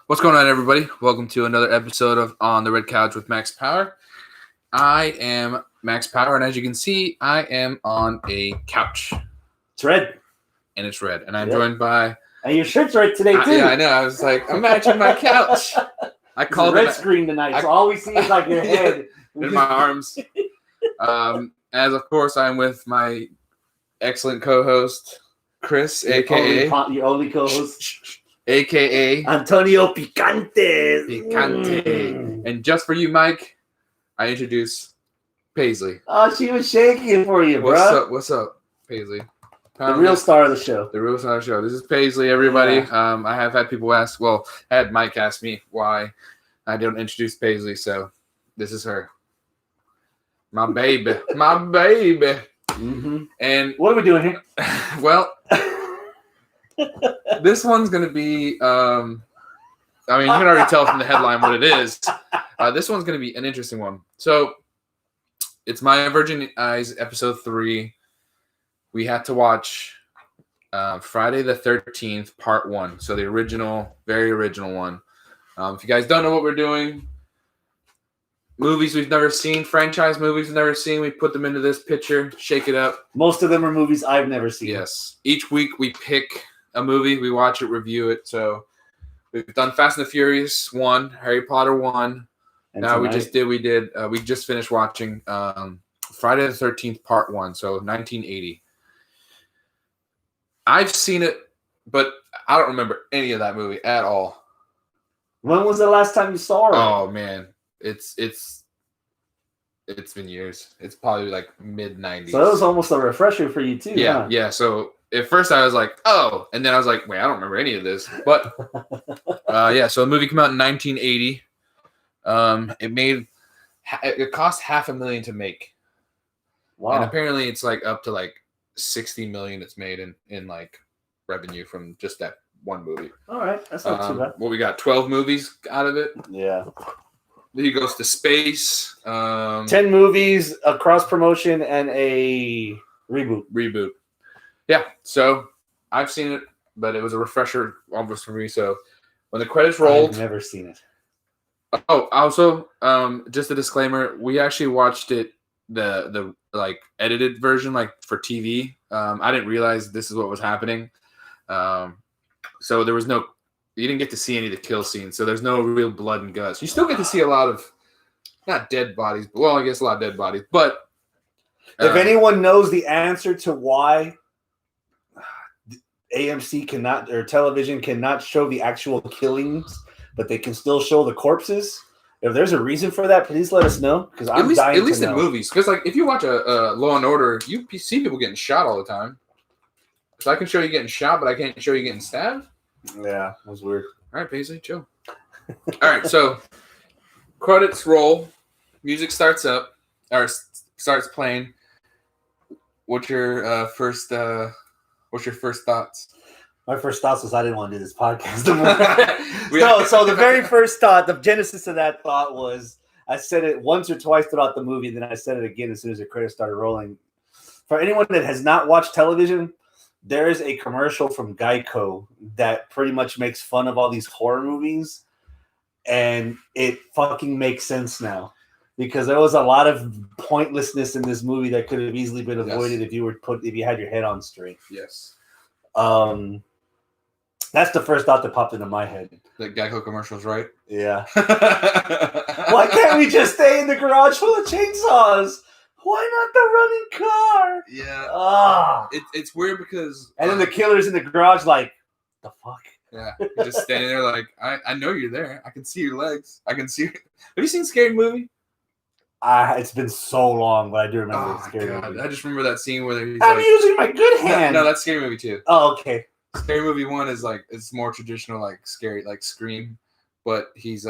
What's going on, everybody? Welcome to another episode of On the Red Couch with Max Power. I am Max Power, and as you can see, I am on a couch. It's red. And it's red. And I'm joined by... And your shirt's red today, too. Yeah, I know. I was like, I'm matching my couch. I called it red screen tonight, so all we see is like your head. And my arms. As, of course, I'm with my excellent co-host, Chris, a.k.a. Your only co-host. A.k.a. Antonio Picante. And just for you, Mike, I introduce Paisley. Oh, she was shaking for you, bro. What's up, Paisley? The real star of the show. The real star of the show. This is Paisley, everybody. Yeah. I have had people ask, I had Mike ask me why I don't introduce Paisley, so this is her. My baby. My baby. Mm-hmm. And what are we doing here? Well... This one's going to be, you can already tell from the headline what it is. This one's going to be an interesting one. So, it's My Virgin Eyes, episode 3. We had to watch Friday the 13th, part 1. So, the original, very original one. If you guys don't know what we're doing, movies we've never seen, franchise movies we've never seen, we put them into this picture, shake it up. Most of them are movies I've never seen. Yes. Each week we pick a movie, we watch it, review it. So we've done Fast and the Furious 1, Harry Potter 1. And now we just finished watching Friday the 13th part 1, so 1980. I've seen it, but I don't remember any of that movie at all. When was the last time you saw it? Oh man, it's been years. It's probably like mid-90s. So it was almost a refresher for you too. Yeah, huh? yeah. So at first I was like, oh, and then I was like, wait, I don't remember any of this. But so the movie came out in 1980. It cost $500,000 to make. Wow. And apparently it's like up to like 60 million it's made in like revenue from just that one movie. All right, that's not too bad. Well, we got 12 movies out of it. Yeah. He goes to space. 10 movies, a cross promotion, and a reboot. Yeah, so I've seen it, but it was a refresher almost for me. So when the credits rolled, I've never seen it. Oh, also, just a disclaimer: we actually watched it the like edited version, like for TV. I didn't realize this is what was happening. So there was you didn't get to see any of the kill scenes. So there's no real blood and guts. You still get to see a lot of not dead bodies, but I guess a lot of dead bodies. But if anyone knows the answer to why AMC cannot or television cannot show the actual killings, but they can still show the corpses. If there's a reason for that, please let us know. Because I'm dying to know. At least in movies, because like if you watch a Law and Order, you see people getting shot all the time. So I can show you getting shot, but I can't show you getting stabbed. Yeah, that was weird. All right, Paisley, chill. All right, so credits roll, music starts up or starts playing. What's your first thoughts? My first thoughts was I didn't want to do this podcast anymore. So the very first thought, the genesis of that thought was I said it once or twice throughout the movie, and then I said it again as soon as the credits started rolling. For anyone that has not watched television, there is a commercial from Geico that pretty much makes fun of all these horror movies, and it fucking makes sense now. Because there was a lot of pointlessness in this movie that could have easily been avoided if you had your head on straight. Yes. That's the first thought that popped into my head. The Geico commercials, right? Yeah. Why can't we just stay in the garage full of chainsaws? Why not the running car? Yeah. It's weird because... And then the killer's in the garage like, the fuck? Yeah. You're just standing there like, I know you're there. I can see your legs. I can see... Have you seen Scary Movie? It's been so long, but I do remember Scary Movie. I just remember that scene where he's I'm using my good hand. No, that's Scary Movie 2. Oh, okay. Scary Movie 1 is like, it's more traditional, like scary, like Scream. But he's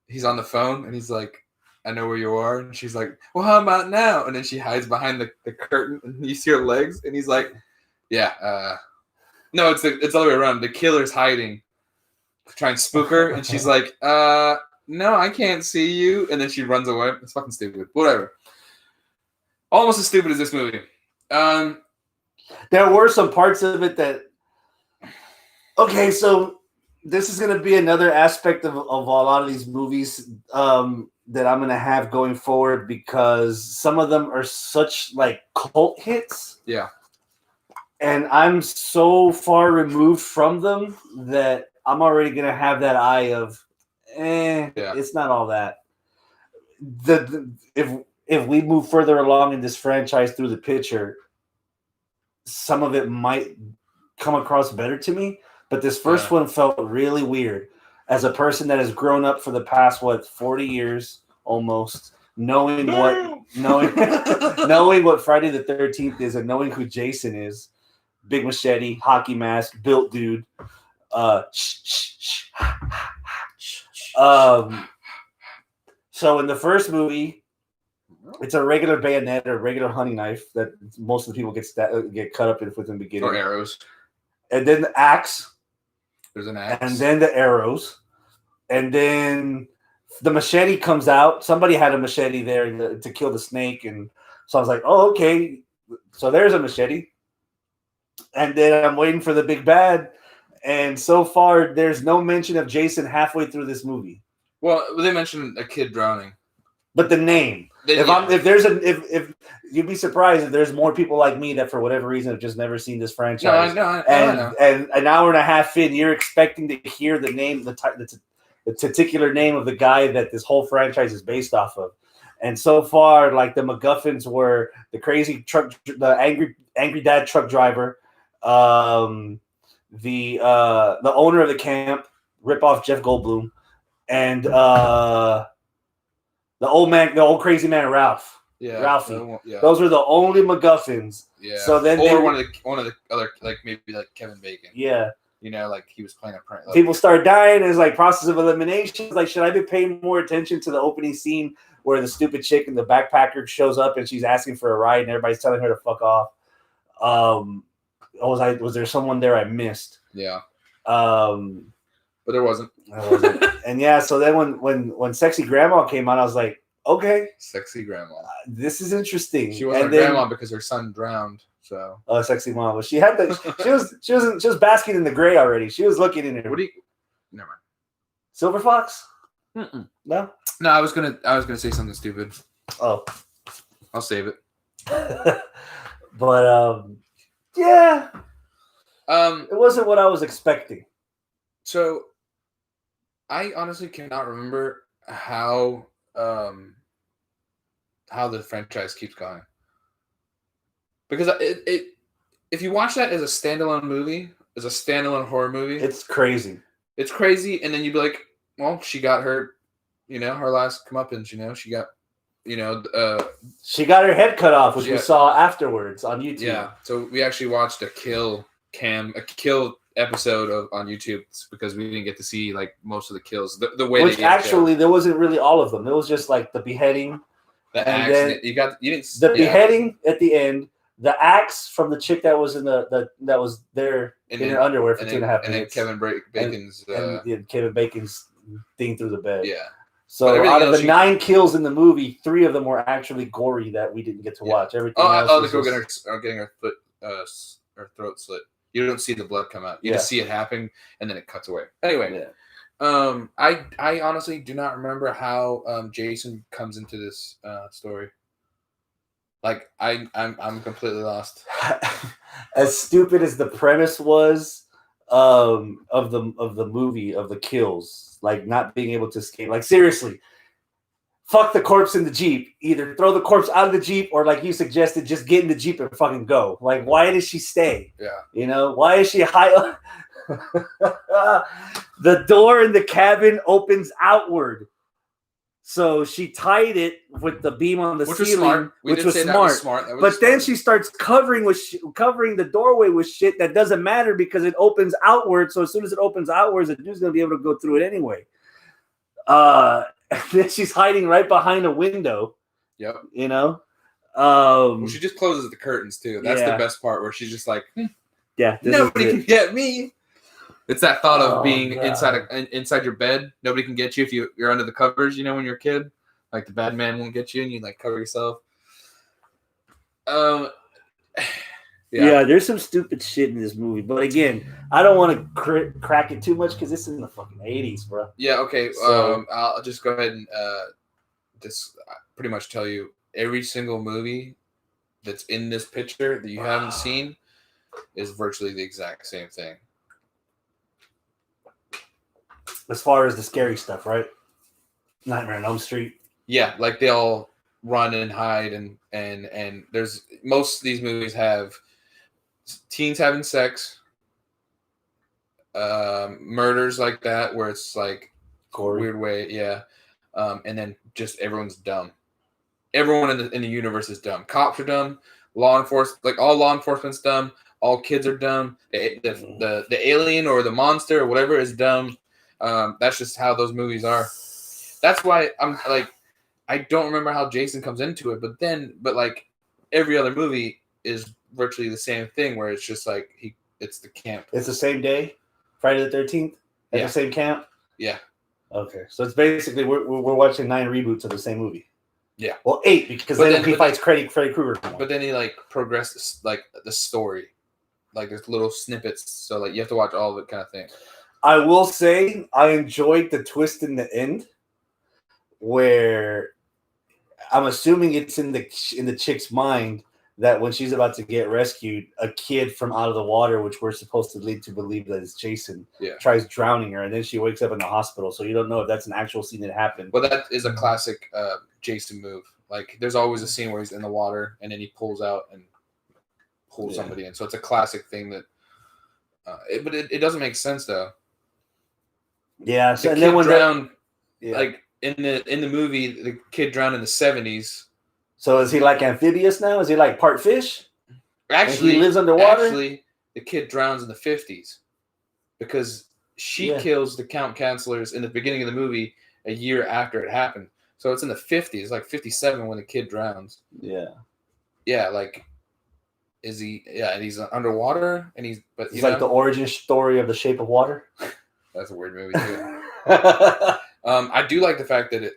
he's on the phone and he's like, I know where you are. And she's like, well, how about now? And then she hides behind the curtain and you see her legs. And he's like, yeah. No, it's the other way around. The killer's hiding, trying to spook her. And she's like, no, I can't see you. And then she runs away. It's fucking stupid. Whatever. Almost as stupid as this movie. There were some parts of it that, Okay, so this is going to be another aspect of a lot of these movies that I'm going to have going forward because some of them are such like cult hits. Yeah. And I'm so far removed from them that I'm already going to have that eye of, it's not all that. If we move further along in this franchise through the picture, some of it might come across better to me. But this first one felt really weird. As a person that has grown up for the past 40 years almost, knowing what Friday the 13th is and knowing who Jason is, big machete, hockey mask, built dude. So in the first movie, it's a regular bayonet or regular hunting knife that most of the people get cut up with in the beginning. Or arrows. And then the axe. There's an axe. And then the arrows. And then the machete comes out. Somebody had a machete there to kill the snake. And so I was like, oh, okay. So there's a machete. And then I'm waiting for the big bad. And so far, there's no mention of Jason halfway through this movie. Well, they mentioned a kid drowning. But the name. If you'd be surprised if there's more people like me that for whatever reason have just never seen this franchise. No, and an hour and a half in, you're expecting to hear the name, the particular name of the guy that this whole franchise is based off of. And so far, like the MacGuffins were the crazy truck, the angry dad truck driver, the owner of the camp, rip off Jeff Goldblum, and the old crazy man Ralph. Yeah, Ralphie. Those were the only MacGuffins. Yeah. So then one of the other, like maybe like Kevin Bacon. Yeah. You know, like he was playing a prank. Like, people start dying. It's like process of elimination. It's like, should I be paying more attention to the opening scene where the stupid chick in the backpacker shows up and she's asking for a ride and everybody's telling her to fuck off? Was there someone there I missed? Yeah. But there wasn't. And yeah, so then when Sexy Grandma came out, I was like, okay, Sexy Grandma. This is interesting. She wasn't a grandma because her son drowned. So Sexy Mom. But she had she was basking in the gray already. She was looking in it. What do you? Never mind. Silver Fox? Mm-mm. No. No, I was gonna say something stupid. Oh, I'll save it. But yeah. It wasn't what I was expecting. So, I honestly cannot remember how the franchise keeps going. Because if you watch that as a standalone movie, as a standalone horror movie, it's crazy. It's crazy, and then you'd be like, well, she got her, her last comeuppance. She got, she got her head cut off, which we saw afterwards on YouTube. Yeah, so we actually watched a kill episode on YouTube because we didn't get to see like most of the kills. The way which actually there wasn't really all of them. It was just like the beheading, the axe. You didn't the beheading at the end. The axe from the chick that was that was there in her underwear for 2.5 minutes. And then Kevin Bacon's thing through the bed. Yeah. So out of the 9 kills in the movie, 3 of them were actually gory that we didn't get to watch. Everything else the girl getting her foot, her throat slit. You don't see the blood come out. You just see it happen, and then it cuts away. Anyway, I honestly do not remember how Jason comes into this story. Like I'm completely lost. As stupid as the premise was of the movie of the kills, like not being able to escape. Like seriously, fuck the corpse in the Jeep. Either throw the corpse out of the Jeep or, like you suggested, just get in the Jeep and fucking go. Like, why does she stay? Yeah. Why is she high? The door in the cabin opens outward. So she tied it with the beam on the ceiling, which was smart. But then she starts covering the doorway with shit that doesn't matter because it opens outward. So as soon as it opens outwards, the dude's gonna be able to go through it anyway. And then she's hiding right behind a window. Yep. Well, she just closes the curtains too. That's the best part, where she's just like, nobody can get me. It's that thought of being inside your bed. Nobody can get you if you're under the covers. When you're a kid, like the bad man won't get you, and you like cover yourself. Yeah, there's some stupid shit in this movie, but again, I don't want to crack it too much because it's in the fucking 80s, bro. Yeah. Okay. So- I'll just go ahead and just pretty much tell you every single movie that's in this picture that you haven't seen is virtually the exact same thing. As far as the scary stuff, right? Nightmare on Elm Street. Yeah, like they all run and hide, and there's most of these movies have teens having sex, murders like that where it's like Gory. weird way, yeah, and then just everyone's dumb. Everyone in the universe is dumb. Cops are dumb. Law enforcement, like all law enforcement's dumb. All kids are dumb. The alien or the monster or whatever is dumb. That's just how those movies are. That's why I'm like, I don't remember how Jason comes into it, but like every other movie is virtually the same thing where it's just like it's the camp. It's the same day, Friday the 13th, at the same camp. Yeah. Okay, so it's basically we're watching 9 reboots of the same movie. Yeah. Well, 8 because then he fights Freddy Krueger. But then he like progresses like the story, like there's little snippets, so like you have to watch all of it, kind of thing. I will say I enjoyed the twist in the end, where I'm assuming it's in the chick's mind that when she's about to get rescued, a kid from out of the water, which we're supposed to lead to believe that is Jason, tries drowning her, and then she wakes up in the hospital. So you don't know if that's an actual scene that happened. But that is a classic Jason move. Like there's always a scene where he's in the water and then he pulls out and pulls somebody in. So it's a classic thing that. But it doesn't make sense though. Yeah. So the and kid then when drowned, like in the movie, the kid drowned in the 70s. So is he like amphibious now? Is he like part fish? Actually, he lives underwater. Actually, the kid drowns in the 50s because she kills the Count Chancellors in the beginning of the movie a year after it happened. So it's in the 50s, like 57 when the kid drowns. Yeah. Yeah, like is he? Yeah, and he's underwater, and he's it's like the origin story of The Shape of Water. That's a weird movie too. I do like the fact that it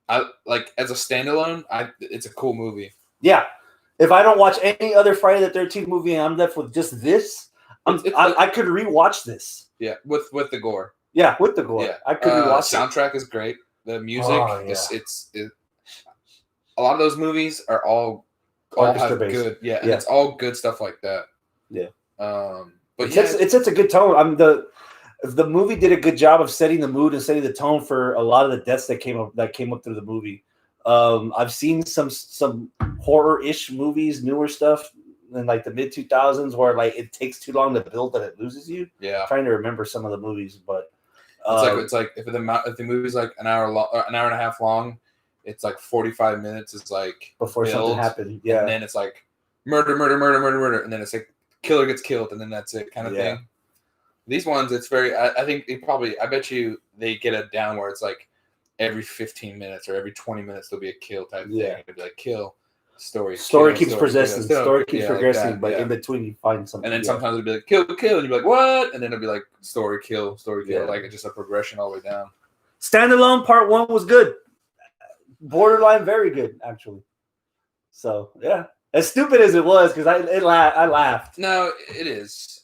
I like as a standalone. It's a cool movie. Yeah, if I don't watch any other Friday the 13th movie and I'm left with just this, I could rewatch this. Yeah, with the gore. Yeah, with the gore. Yeah. I could rewatch it. Soundtrack is great. The music, it's a lot of those movies are all have good. Yeah, and it's all good stuff like that. Yeah. But it sets a good tone. The movie did a good job of setting the mood and setting the tone for a lot of the deaths that came up through the movie. I've seen some horror-ish movies, newer stuff in like the mid 2000s where like it takes too long to build that it loses you. Yeah, I'm trying to remember some of the movies, but it's like if the movie's like an hour and a half long, it's like 45 minutes is like before something happened. Yeah, and then it's like murder, and then it's like killer gets killed, and then that's it, kind of thing. These ones, it's very. I think I bet you they get it down where it's like every 15 minutes or every 20 minutes there'll be a kill type thing. It'll be like kill, story keeps progressing, story keeps progressing, like but in between you find something. And then sometimes it'll be like kill, and you'll be like what? And then it'll be like story kill, like it's just a progression all the way down. Standalone part 1 was good, borderline very good actually. So yeah, as stupid as it was because I laughed. No, it is.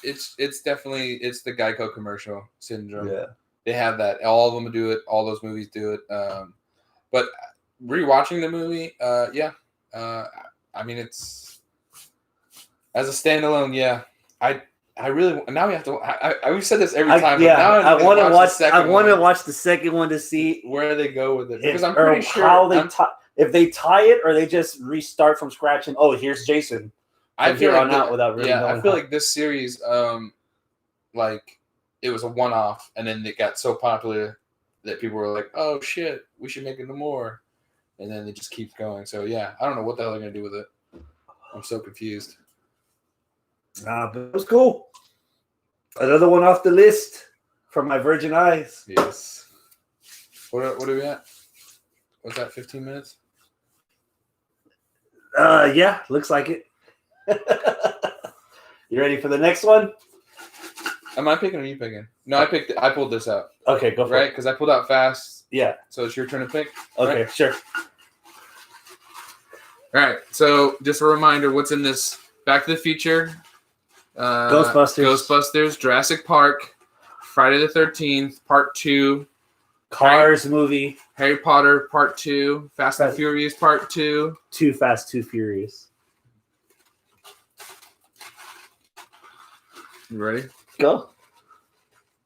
It's definitely the Geico commercial syndrome. Yeah, they have that. All of them do it. All those movies do it. But rewatching the movie, I mean, it's as a standalone. Yeah, I really now we have to. We've said this every time. I want to watch. I want to watch the second one to see where they go with it because I'm pretty sure how they if they tie it or they just restart from scratch and here's Jason. I feel like out without really knowing I feel like this series, like it was a one-off, and then it got so popular that people were like, "Oh shit, we should make it more," and then it just keeps going. So yeah, I don't know what the hell they're gonna do with it. I'm so confused. But it was cool. Another one off the list from my virgin eyes. Yes. What are we at? What's that? 15 minutes? Yeah, looks like it. You ready for the next one? Am I picking or are you picking? No, I pulled this out. Okay, go for it. Right? Because I pulled out fast. Yeah. So it's your turn to pick. Okay, right? Sure. All right. So just a reminder, what's in this Back to the Future, Ghostbusters, Jurassic Park, Friday the 13th, Part 2, Cars movie, Harry Potter Part 2, Fast and Furious Part 2, Too Fast, Too Furious. You ready? Go.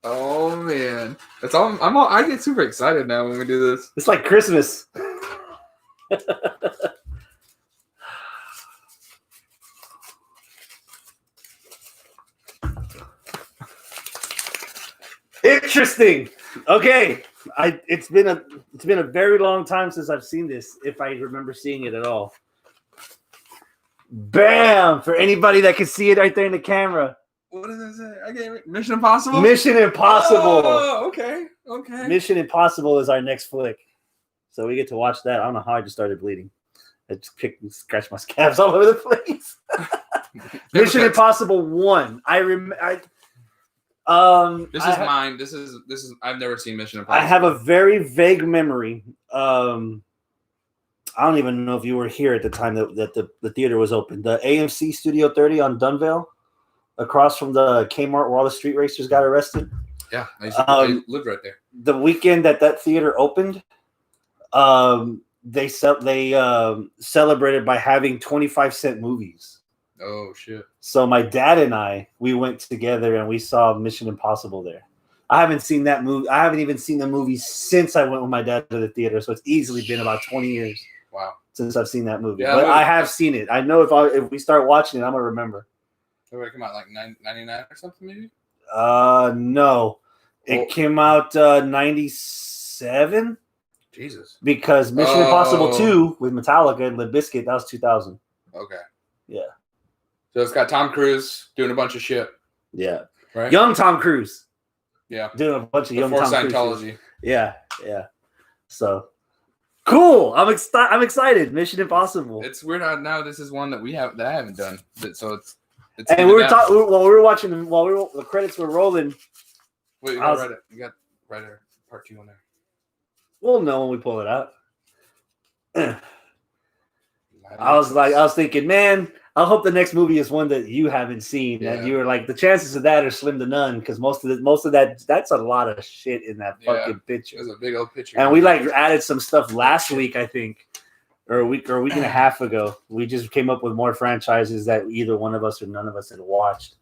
Oh man, that's all. I get super excited now when we do this. It's like Christmas. Interesting. Okay, it's been a very long time since I've seen this, if I remember seeing it at all. Bam! For anybody that can see it right there in the camera. What does it say? I gave it Mission Impossible. Mission Impossible. Oh, okay. Mission Impossible is our next flick, so we get to watch that. I don't know how I just started bleeding. I just kicked and scratched my scabs all over the place. Mission Impossible 1. This is mine. This is. I've never seen Mission Impossible. I have a very vague memory. I don't even know if you were here at the time that the theater was open. The AMC Studio 30 on Dunvale, across from the Kmart where all the street racers got arrested. Yeah, I lived right there. The weekend that theater opened, they celebrated by having 25-cent movies. Oh shit! So my dad and we went together and we saw Mission Impossible there. I haven't seen that movie. I haven't even seen the movie since I went with my dad to the theater. So it's easily been about 20 years. Wow. Since I've seen that movie. Yeah, but I have seen it. I know if we start watching it, I'm gonna remember. It would come out like 99 or something, maybe. No, it came out 97. Jesus. Because Mission Impossible 2 with Metallica and Limp Bizkit, that was 2000. Okay. Yeah. So it's got Tom Cruise doing a bunch of shit. Yeah. Right. Young Tom Cruise. Yeah. Doing a bunch of young Tom Cruise. Scientology. Yeah. So cool. I'm excited. Mission Impossible. It's weird how now this is one that I haven't done. So it's. And we were talking while we were watching the credits were rolling. Wait, you got right there. Part 2 on there. We'll know when we pull it out. I was thinking, man, I hope the next movie is one that you haven't seen. Yeah. And you were like, the chances of that are slim to none because most of that's a lot of shit in that fucking picture. There's a big old picture. And we added some stuff last week, I think, or a week and a half ago. We just came up with more franchises that either one of us or none of us had watched.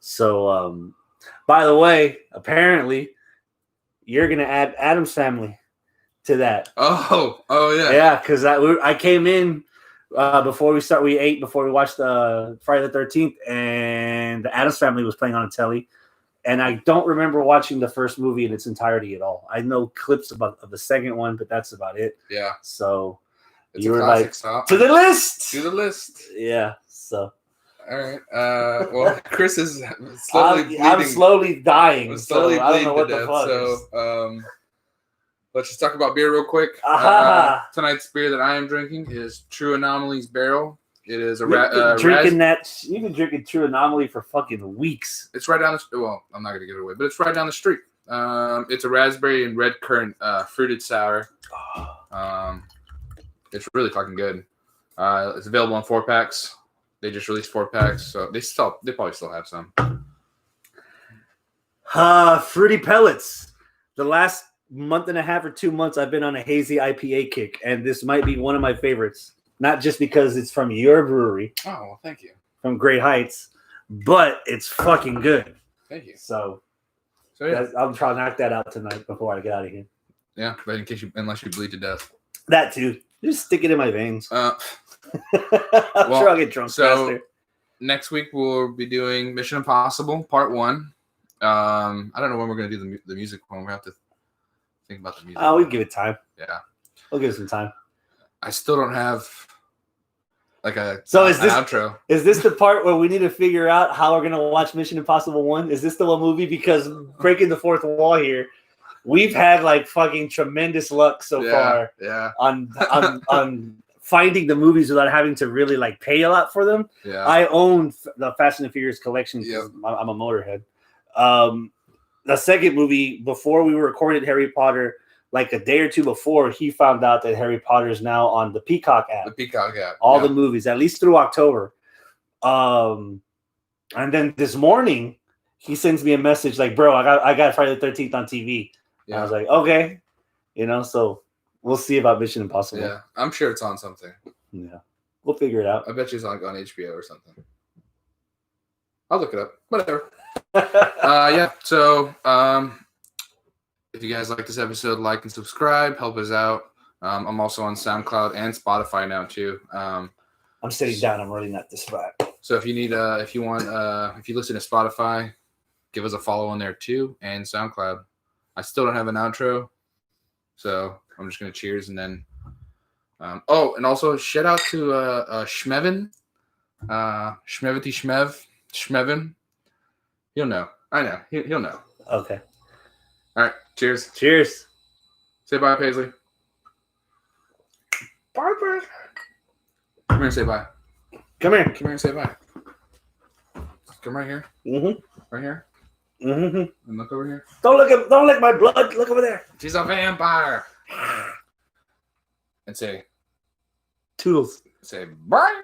So, by the way, apparently, you're gonna add Addams Family to that. Oh yeah. Yeah, because I came in before we ate before we watched Friday the 13th, and the Addams Family was playing on a telly, and I don't remember watching the first movie in its entirety at all. I know clips of the second one, but that's about it. Yeah. So it's you were like, stop. To the list. Yeah. So. All right. Well, Chris is slowly bleeding. I'm slowly dying. I'm slowly so bleeding I don't know what to the death. fuck So, let's just talk about beer real quick. Tonight's beer that I am drinking is True Anomalies Barrel. It is a You've been drinking True Anomaly for fucking weeks. It's right down the. Well, I'm not gonna give it away, but it's right down the street. It's a raspberry and red currant fruited sour. It's really fucking good. It's available in 4-packs. They just released 4-packs, so they probably still have some. Fruity Pellets. The last month and a half or 2 months, I've been on a hazy IPA kick, and this might be one of my favorites. Not just because it's from your brewery. Oh, well, thank you. From Great Heights, but it's fucking good. Thank you. So yeah. I'll try to knock that out tonight before I get out of here. Yeah, but unless you bleed to death. That too. Just stick it in my veins. I'm sure I'll get drunk faster. Next week we'll be doing Mission Impossible Part 1. I don't know when we're going to do the music one. We have to think about the music. Oh, we give it time. Yeah. We'll give it some time. I still don't have an outro. Is this the part where we need to figure out how we're going to watch Mission Impossible 1? Is this the one movie? Because breaking the fourth wall here, we've had fucking tremendous luck so far on finding the movies without having to really pay a lot for them. Yeah. I own the Fast and Furious collection because I'm a motorhead. The second movie, before we recorded Harry Potter, a day or two before, he found out that Harry Potter is now on the Peacock app. The Peacock app. All the movies, at least through October. And then this morning, he sends me a message like, "Bro, I got Friday the 13th on TV." Yeah. I was like, "Okay," So we'll see about Mission Impossible. Yeah, I'm sure it's on something. Yeah, we'll figure it out. I bet you it's on HBO or something. I'll look it up. Whatever. Yeah. So, if you guys like this episode, like and subscribe. Help us out. I'm also on SoundCloud and Spotify now too. I'm sitting down. I'm really not this spot. So if you need, if you listen to Spotify, give us a follow on there too, and SoundCloud. I still don't have an outro, so I'm just gonna cheers and then. And also shout out to Schmevin, Schmevin. He'll know. I know. He'll know. Okay. All right. Cheers. Cheers. Say bye, Paisley. Bye, Paisley. Come here and say bye. Come here. Come here and say bye. Come right here. Mm-hmm. Right here. Mm-hmm. And look over here. Don't lick my blood. Look over there. She's a vampire. And say Toodles. Say bye.